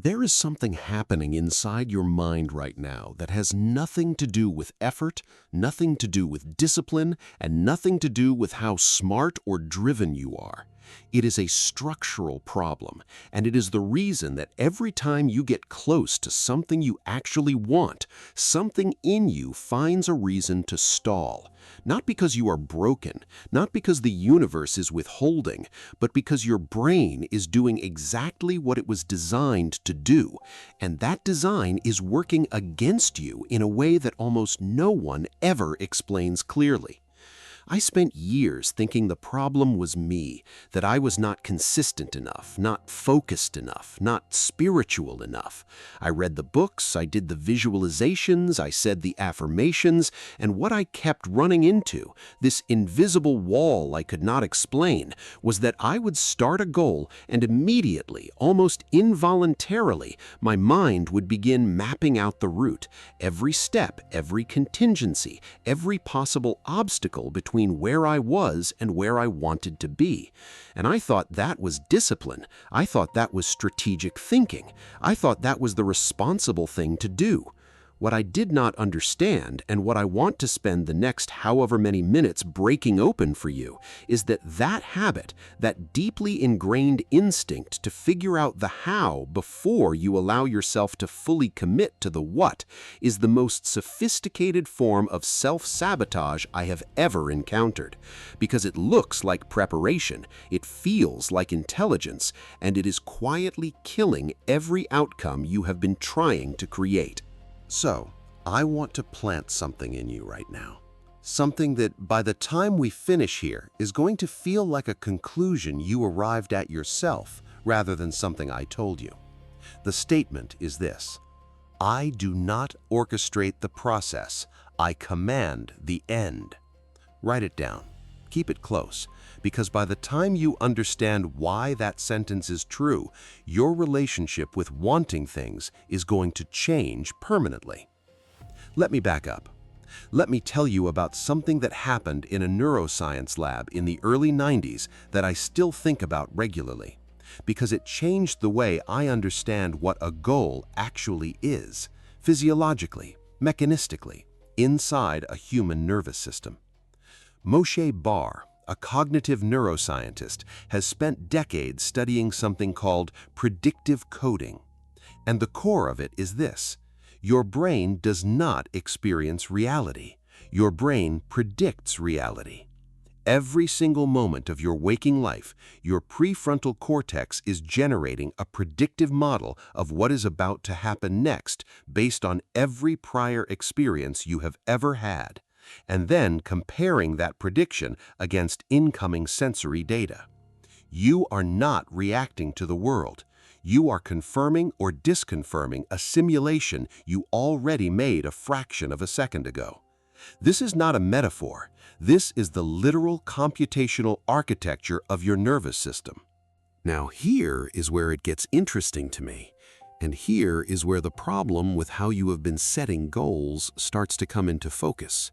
There is something happening inside your mind right now that has nothing to do with effort, nothing to do with discipline, and nothing to do with how smart or driven you are. It is a structural problem, and it is the reason that every time you get close to something you actually want, something in you finds a reason to stall. Not because you are broken, not because the universe is withholding, but because your brain is doing exactly what it was designed to do, and that design is working against you in a way that almost no one ever explains clearly. I spent years thinking the problem was me, that I was not consistent enough, not focused enough, not spiritual enough. I read the books, I did the visualizations, I said the affirmations, and what I kept running into, this invisible wall I could not explain, was that I would start a goal and immediately, almost involuntarily, my mind would begin mapping out the route, every step, every contingency, every possible obstacle between where I was and where I wanted to be. And I thought that was discipline. I thought that was strategic thinking. I thought that was the responsible thing to do. What I did not understand, and what I want to spend the next however many minutes breaking open for you, is that that habit, that deeply ingrained instinct to figure out the how before you allow yourself to fully commit to the what, is the most sophisticated form of self-sabotage I have ever encountered. Because it looks like preparation, it feels like intelligence, and it is quietly killing every outcome you have been trying to create. So, I want to plant something in you right now. Something that, by the time we finish here, is going to feel like a conclusion you arrived at yourself, rather than something I told you. The statement is this: I do not orchestrate the process, I command the end. Write it down. Keep it close, because by the time you understand why that sentence is true, your relationship with wanting things is going to change permanently. Let me back up. Let me tell you about something that happened in a neuroscience lab in the early 90s that I still think about regularly, because it changed the way I understand what a goal actually is, physiologically, mechanistically, inside a human nervous system. Moshe, a cognitive neuroscientist, has spent decades studying something called predictive coding. And the core of it is this: your brain does not experience reality. Your brain predicts reality. Every single moment of your waking life, your prefrontal cortex is generating a predictive model of what is about to happen next based on every prior experience you have ever had, and then comparing that prediction against incoming sensory data. You are not reacting to the world. You are confirming or disconfirming a simulation you already made a fraction of a second ago. This is not a metaphor. This is the literal computational architecture of your nervous system. Now here is where it gets interesting to me. And here is where the problem with how you have been setting goals starts to come into focus.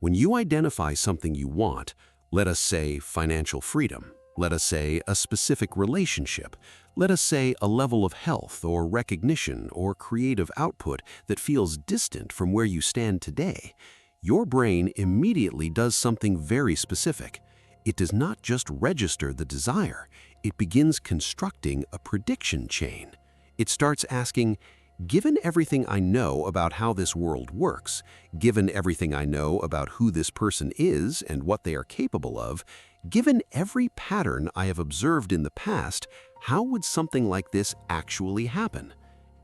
When you identify something you want, let us say financial freedom, let us say a specific relationship, let us say a level of health or recognition or creative output that feels distant from where you stand today, your brain immediately does something very specific. It does not just register the desire, it begins constructing a prediction chain. It starts asking, given everything I know about how this world works, given everything I know about who this person is and what they are capable of, given every pattern I have observed in the past, how would something like this actually happen?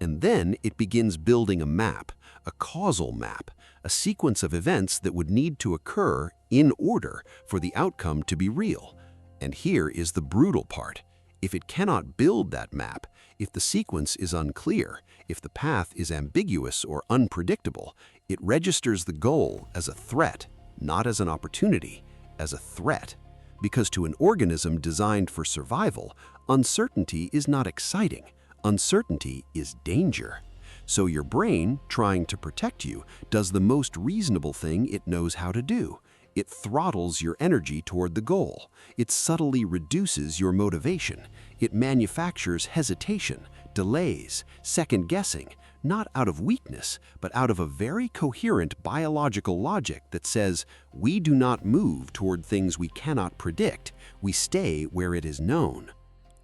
And then it begins building a map, a causal map, a sequence of events that would need to occur in order for the outcome to be real. And here is the brutal part. If it cannot build that map, if the sequence is unclear, if the path is ambiguous or unpredictable, it registers the goal as a threat, not as an opportunity, as a threat. Because to an organism designed for survival, uncertainty is not exciting. Uncertainty is danger. So your brain, trying to protect you, does the most reasonable thing it knows how to do. It throttles your energy toward the goal. It subtly reduces your motivation. It manufactures hesitation, delays, second-guessing, not out of weakness, but out of a very coherent biological logic that says we do not move toward things we cannot predict, we stay where it is known.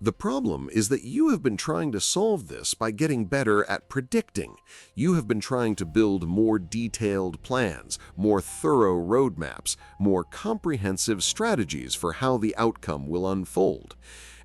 The problem is that you have been trying to solve this by getting better at predicting. You have been trying to build more detailed plans, more thorough roadmaps, more comprehensive strategies for how the outcome will unfold.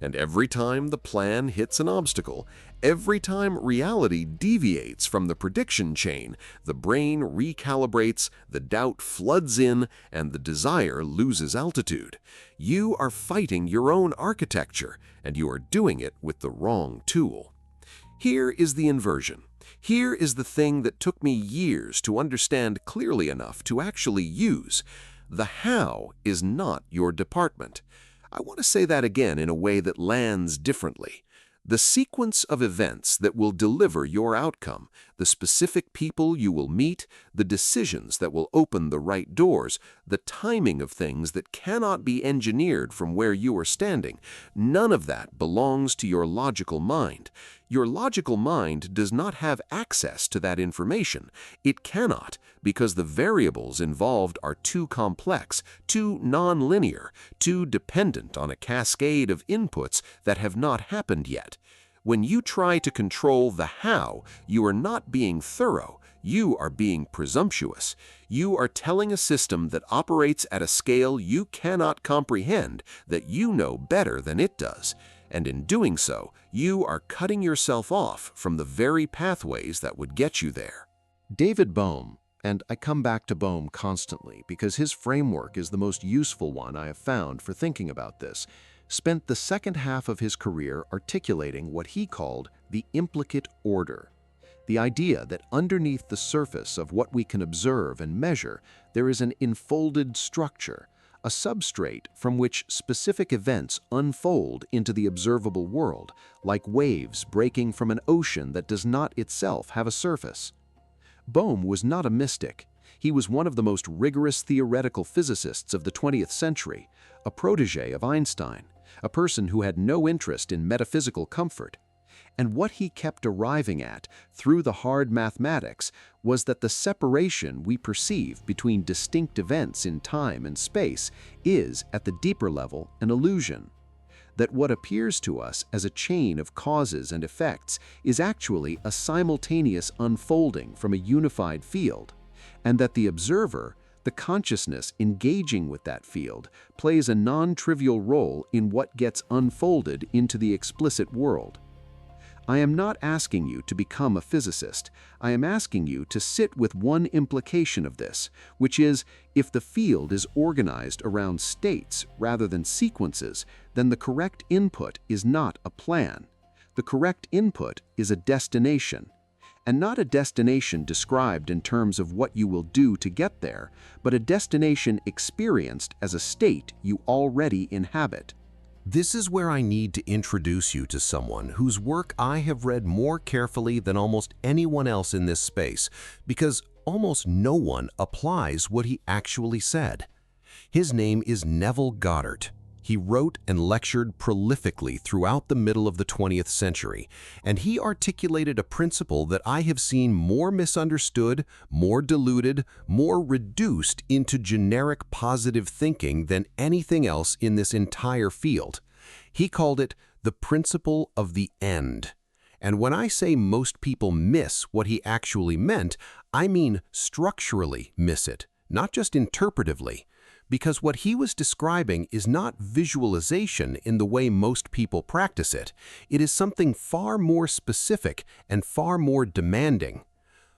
And every time the plan hits an obstacle, every time reality deviates from the prediction chain, the brain recalibrates, the doubt floods in, and the desire loses altitude. You are fighting your own architecture, and you are doing it with the wrong tool. Here is the inversion. Here is the thing that took me years to understand clearly enough to actually use. The how is not your department. I want to say that again in a way that lands differently. The sequence of events that will deliver your outcome, the specific people you will meet, the decisions that will open the right doors, the timing of things that cannot be engineered from where you are standing, none of that belongs to your logical mind. Your logical mind does not have access to that information. It cannot, because the variables involved are too complex, too nonlinear, too dependent on a cascade of inputs that have not happened yet. When you try to control the how, you are not being thorough. You are being presumptuous. You are telling a system that operates at a scale you cannot comprehend that you know better than it does. And in doing so, you are cutting yourself off from the very pathways that would get you there. David Bohm, and I come back to Bohm constantly because his framework is the most useful one I have found for thinking about this, spent the second half of his career articulating what he called the implicate order. The idea that underneath the surface of what we can observe and measure, there is an enfolded structure, a substrate from which specific events unfold into the observable world, like waves breaking from an ocean that does not itself have a surface. Bohm was not a mystic. He was one of the most rigorous theoretical physicists of the 20th century, a protege of Einstein, a person who had no interest in metaphysical comfort. And what he kept arriving at through the hard mathematics was that the separation we perceive between distinct events in time and space is, at the deeper level, an illusion. That what appears to us as a chain of causes and effects is actually a simultaneous unfolding from a unified field, and that the observer, the consciousness engaging with that field, plays a non-trivial role in what gets unfolded into the explicit world. I am not asking you to become a physicist. I am asking you to sit with one implication of this, which is, if the field is organized around states rather than sequences, then the correct input is not a plan. The correct input is a destination. And not a destination described in terms of what you will do to get there, but a destination experienced as a state you already inhabit. This is where I need to introduce you to someone whose work I have read more carefully than almost anyone else in this space, because almost no one applies what he actually said. His name is Neville Goddard. He wrote and lectured prolifically throughout the middle of the 20th century, and he articulated a principle that I have seen more misunderstood, more diluted, more reduced into generic positive thinking than anything else in this entire field. He called it the principle of the end. And when I say most people miss what he actually meant, I mean structurally miss it, not just interpretively. Because what he was describing is not visualization in the way most people practice it. It is something far more specific and far more demanding.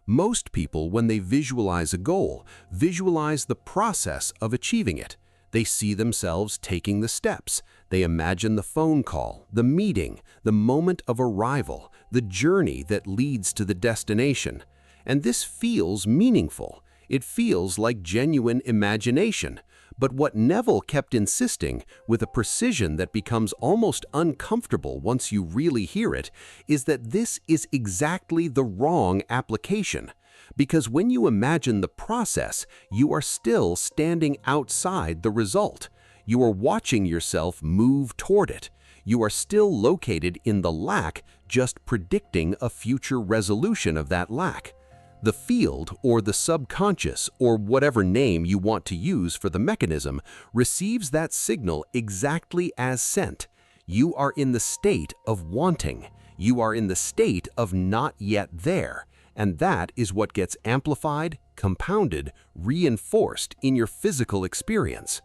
Most people, when they visualize a goal, visualize the process of achieving it. They see themselves taking the steps. They imagine the phone call, the meeting, the moment of arrival, the journey that leads to the destination. And this feels meaningful. It feels like genuine imagination. But what Neville kept insisting, with a precision that becomes almost uncomfortable once you really hear it, is that this is exactly the wrong application. Because when you imagine the process, you are still standing outside the result. You are watching yourself move toward it. You are still located in the lack just predicting a future resolution of that lack. The field, or the subconscious, or whatever name you want to use for the mechanism, receives that signal exactly as sent. You are in the state of wanting. You are in the state of not yet there. And that is what gets amplified, compounded, reinforced in your physical experience.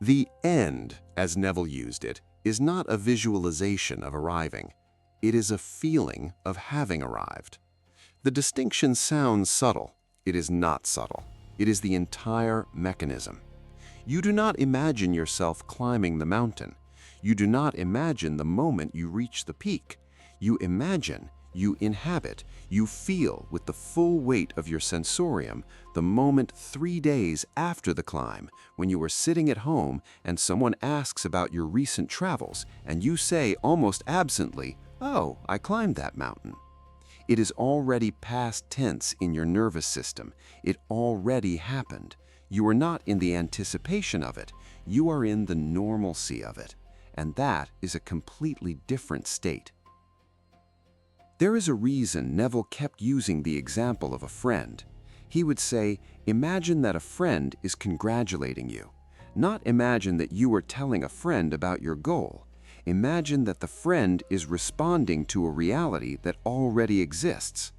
The end, as Neville used it, is not a visualization of arriving. It is a feeling of having arrived. The distinction sounds subtle. It is not subtle. It is the entire mechanism. You do not imagine yourself climbing the mountain. You do not imagine the moment you reach the peak. You imagine, you inhabit, you feel with the full weight of your sensorium the moment 3 days after the climb, when you are sitting at home and someone asks about your recent travels, and you say almost absently, "Oh, I climbed that mountain." It is already past tense in your nervous system. It already happened. You are not in the anticipation of it. You are in the normalcy of it. And that is a completely different state. There is a reason Neville kept using the example of a friend. He would say, imagine that a friend is congratulating you. Not imagine that you are telling a friend about your goal. Imagine that the friend is responding to a reality that already exists.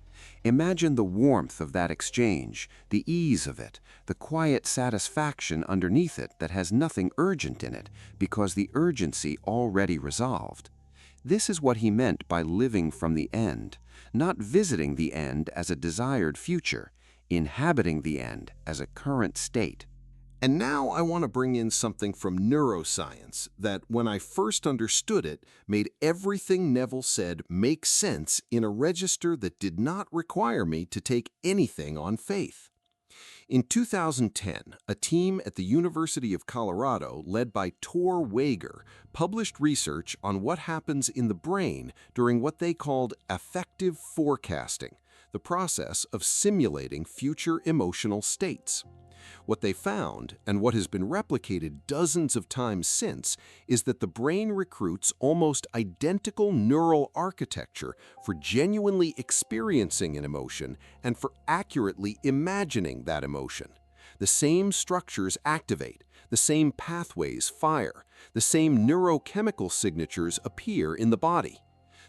Imagine the warmth of that exchange, the ease of it, the quiet satisfaction underneath it that has nothing urgent in it, because the urgency already resolved. This is what he meant by living from the end, not visiting the end as a desired future, inhabiting the end as a current state. And now I want to bring in something from neuroscience that, when I first understood it, made everything Neville said make sense in a register that did not require me to take anything on faith. In 2010, a team at the University of Colorado, led by Tor Wager, published research on what happens in the brain during what they called affective forecasting, the process of simulating future emotional states. What they found, and what has been replicated dozens of times since, is that the brain recruits almost identical neural architecture for genuinely experiencing an emotion and for accurately imagining that emotion. The same structures activate, the same pathways fire, the same neurochemical signatures appear in the body.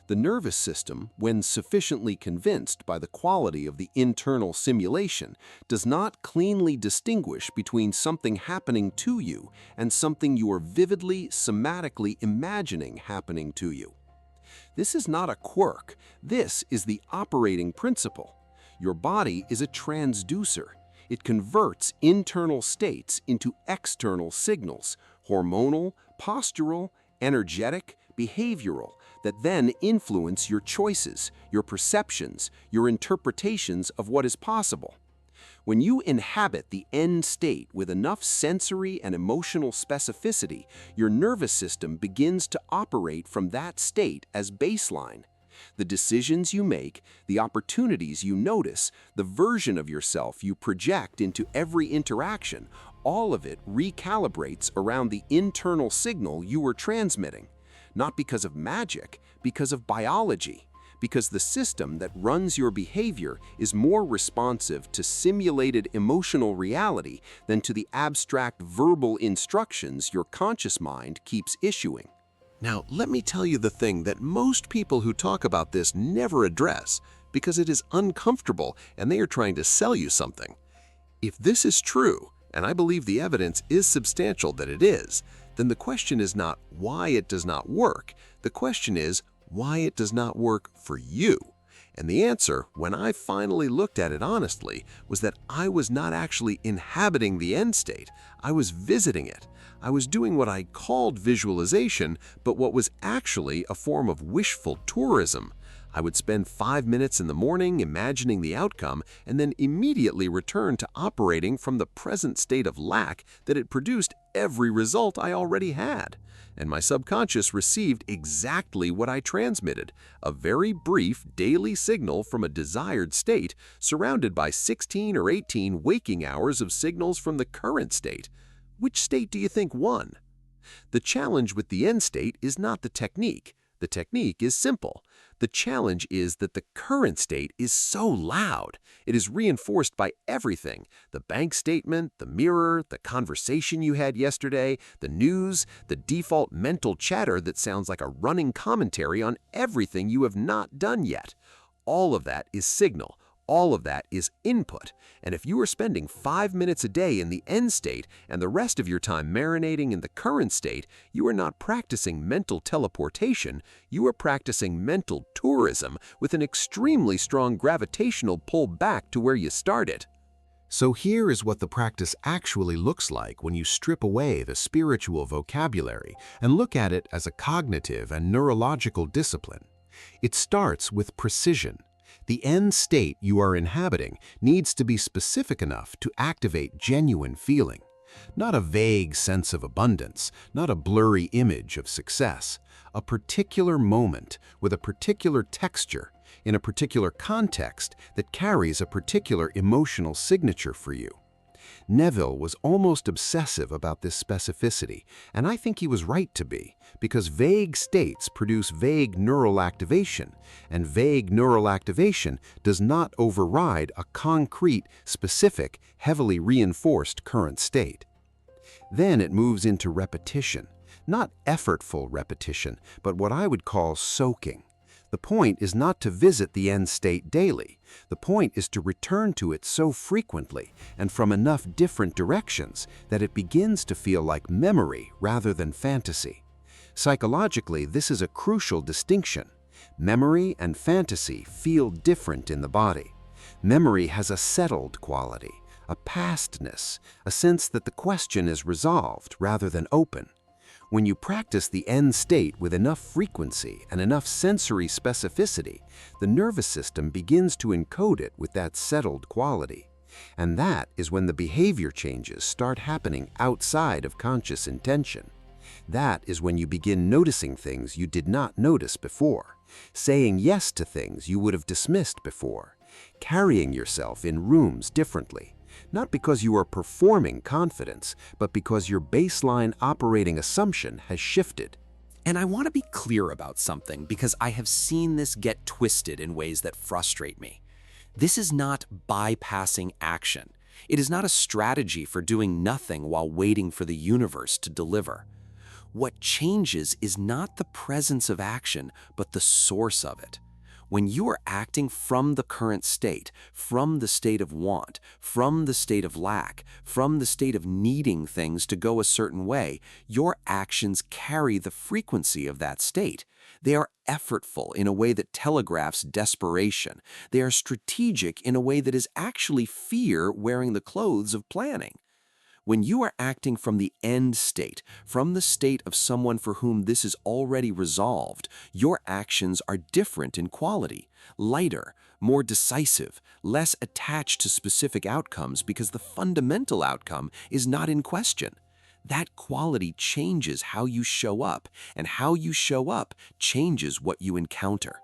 The nervous system, when sufficiently convinced by the quality of the internal simulation, does not cleanly distinguish between something happening to you and something you are vividly, somatically imagining happening to you. This is not a quirk. This is the operating principle. Your body is a transducer. It converts internal states into external signals, hormonal, postural, energetic, behavioral, that then influence your choices, your perceptions, your interpretations of what is possible. When you inhabit the end state with enough sensory and emotional specificity, your nervous system begins to operate from that state as baseline. The decisions you make, the opportunities you notice, the version of yourself you project into every interaction, all of it recalibrates around the internal signal you were transmitting. Not because of magic, because of biology, because the system that runs your behavior is more responsive to simulated emotional reality than to the abstract verbal instructions your conscious mind keeps issuing. Now, let me tell you the thing that most people who talk about this never address, because it is uncomfortable and they are trying to sell you something. If this is true, and I believe the evidence is substantial that it is, then the question is not why it does not work. The question is why it does not work for you. And the answer, when I finally looked at it honestly, was that I was not actually inhabiting the end state. I was visiting it. I was doing what I called visualization, but what was actually a form of wishful tourism. I would spend 5 minutes in the morning imagining the outcome and then immediately return to operating from the present state of lack that it produced every result I already had. And my subconscious received exactly what I transmitted, a very brief daily signal from a desired state surrounded by 16 or 18 waking hours of signals from the current state. Which state do you think won? The challenge with the end state is not the technique. The technique is simple. The challenge is that the current state is so loud. It is reinforced by everything: the bank statement, the mirror, the conversation you had yesterday, the news, the default mental chatter that sounds like a running commentary on everything you have not done yet. All of that is signal. All of that is input. And if you are spending 5 minutes a day in the end state and the rest of your time marinating in the current state, you are not practicing mental teleportation, you are practicing mental tourism with an extremely strong gravitational pull back to where you started. So here is what the practice actually looks like when you strip away the spiritual vocabulary and look at it as a cognitive and neurological discipline. It starts with precision. The end state you are inhabiting needs to be specific enough to activate genuine feeling. Not a vague sense of abundance, not a blurry image of success. A particular moment with a particular texture in a particular context that carries a particular emotional signature for you. Neville was almost obsessive about this specificity, and I think he was right to be, because vague states produce vague neural activation, and vague neural activation does not override a concrete, specific, heavily reinforced current state. Then it moves into repetition, not effortful repetition, but what I would call soaking. The point is not to visit the end state daily. The point is to return to it so frequently and from enough different directions that it begins to feel like memory rather than fantasy. Psychologically, this is a crucial distinction. Memory and fantasy feel different in the body. Memory has a settled quality, a pastness, a sense that the question is resolved rather than open. When you practice the end state with enough frequency and enough sensory specificity, the nervous system begins to encode it with that settled quality. And that is when the behavior changes start happening outside of conscious intention. That is when you begin noticing things you did not notice before, saying yes to things you would have dismissed before, carrying yourself in rooms differently. Not because you are performing confidence, but because your baseline operating assumption has shifted. And I want to be clear about something because I have seen this get twisted in ways that frustrate me. This is not bypassing action. It is not a strategy for doing nothing while waiting for the universe to deliver. What changes is not the presence of action, but the source of it. When you are acting from the current state, from the state of want, from the state of lack, from the state of needing things to go a certain way, your actions carry the frequency of that state. They are effortful in a way that telegraphs desperation. They are strategic in a way that is actually fear wearing the clothes of planning. When you are acting from the end state, from the state of someone for whom this is already resolved, your actions are different in quality, lighter, more decisive, less attached to specific outcomes because the fundamental outcome is not in question. That quality changes how you show up, and how you show up changes what you encounter.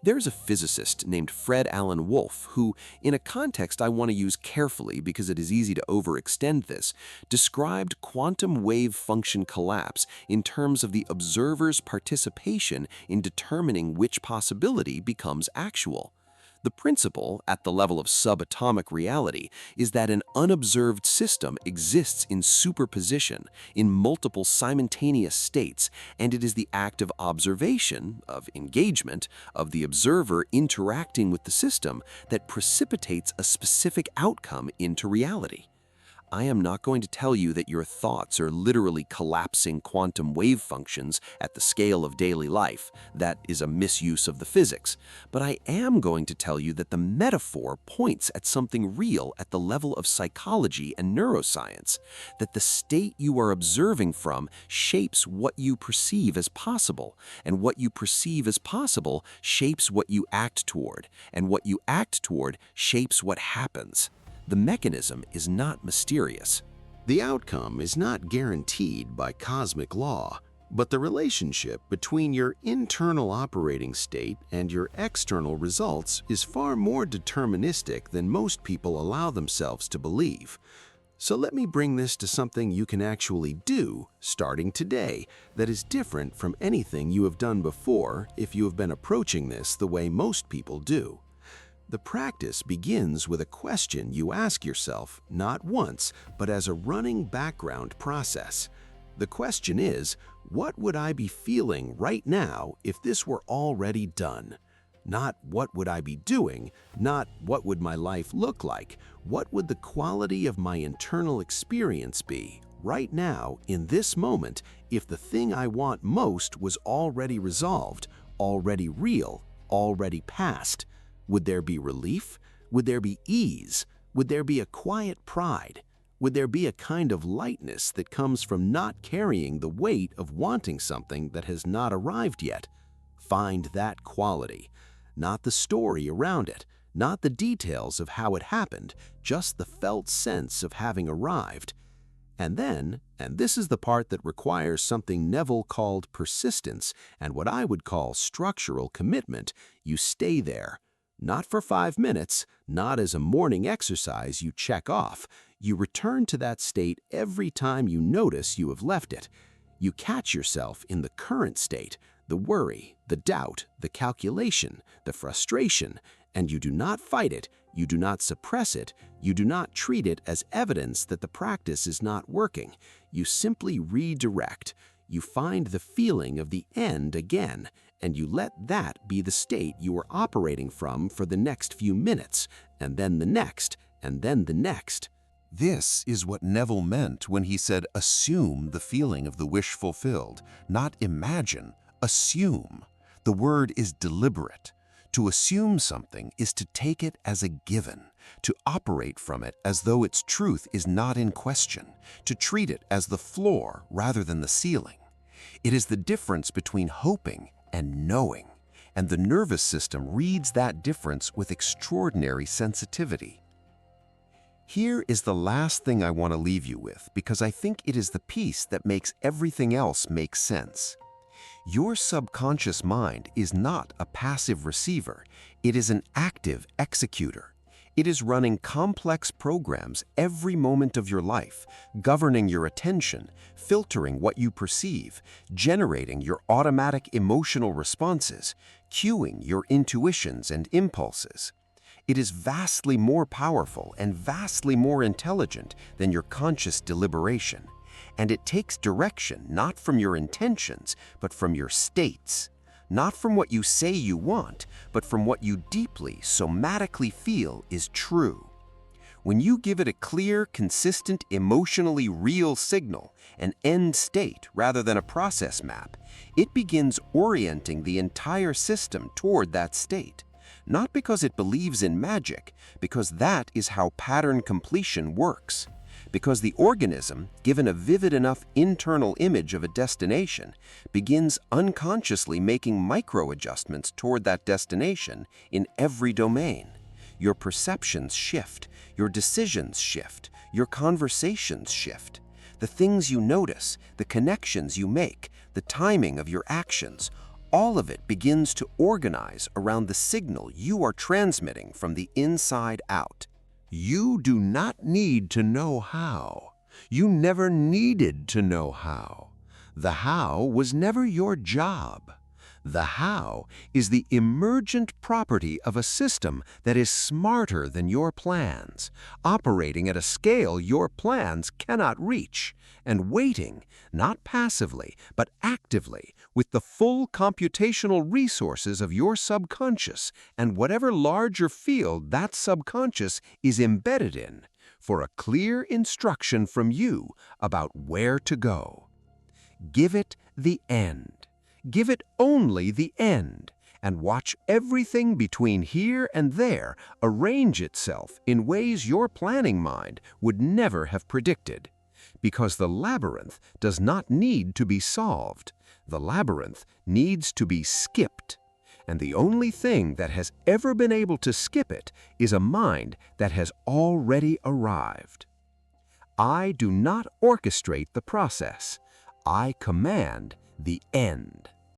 There's a physicist named Fred Alan Wolf who, in a context I want to use carefully because it is easy to overextend this, described quantum wave function collapse in terms of the observer's participation in determining which possibility becomes actual. The principle, at the level of subatomic reality, is that an unobserved system exists in superposition, in multiple simultaneous states, and it is the act of observation, of engagement, of the observer interacting with the system that precipitates a specific outcome into reality. I am not going to tell you that your thoughts are literally collapsing quantum wave functions at the scale of daily life. That is a misuse of the physics. But I am going to tell you that the metaphor points at something real at the level of psychology and neuroscience, that the state you are observing from shapes what you perceive as possible, and what you perceive as possible shapes what you act toward, and what you act toward shapes what happens. The mechanism is not mysterious. The outcome is not guaranteed by cosmic law, but the relationship between your internal operating state and your external results is far more deterministic than most people allow themselves to believe. So let me bring this to something you can actually do starting today that is different from anything you have done before if you have been approaching this the way most people do. The practice begins with a question you ask yourself not once, but as a running background process. The question is, what would I be feeling right now if this were already done? Not what would I be doing, not what would my life look like, what would the quality of my internal experience be right now in this moment if the thing I want most was already resolved, already real, already past? Would there be relief? Would there be ease? Would there be a quiet pride? Would there be a kind of lightness that comes from not carrying the weight of wanting something that has not arrived yet? Find that quality. Not the story around it, not the details of how it happened, just the felt sense of having arrived. And then, and this is the part that requires something Neville called persistence and what I would call structural commitment, you stay there. Not for 5 minutes, not as a morning exercise you check off. You return to that state every time you notice you have left it. You catch yourself in the current state, the worry, the doubt, the calculation, the frustration, and you do not fight it, you do not suppress it, you do not treat it as evidence that the practice is not working. You simply redirect. You find the feeling of the end again, and you let that be the state you are operating from for the next few minutes, and then the next, and then the next. This is what Neville meant when he said assume the feeling of the wish fulfilled, not imagine, assume. The word is deliberate. To assume something is to take it as a given, to operate from it as though its truth is not in question, to treat it as the floor rather than the ceiling. It is the difference between hoping and knowing, and the nervous system reads that difference with extraordinary sensitivity. Here is the last thing I want to leave you with because I think it is the piece that makes everything else make sense. Your subconscious mind is not a passive receiver, it is an active executor. It is running complex programs every moment of your life, governing your attention, filtering what you perceive, generating your automatic emotional responses, cueing your intuitions and impulses. It is vastly more powerful and vastly more intelligent than your conscious deliberation. And it takes direction not from your intentions, but from your states. Not from what you say you want, but from what you deeply, somatically feel is true. When you give it a clear, consistent, emotionally real signal, an end state rather than a process map, it begins orienting the entire system toward that state. Not because it believes in magic, because that is how pattern completion works. Because the organism, given a vivid enough internal image of a destination, begins unconsciously making micro-adjustments toward that destination in every domain. Your perceptions shift, your decisions shift, your conversations shift. The things you notice, the connections you make, the timing of your actions, all of it begins to organize around the signal you are transmitting from the inside out. You do not need to know how. You never needed to know how. The how was never your job. The how is the emergent property of a system that is smarter than your plans, operating at a scale your plans cannot reach, and waiting, not passively, but actively, with the full computational resources of your subconscious and whatever larger field that subconscious is embedded in, for a clear instruction from you about where to go. Give it the end. Give it only the end, and watch everything between here and there arrange itself in ways your planning mind would never have predicted. Because the labyrinth does not need to be solved. The labyrinth needs to be skipped. And the only thing that has ever been able to skip it is a mind that has already arrived. I do not orchestrate the process. I command the end.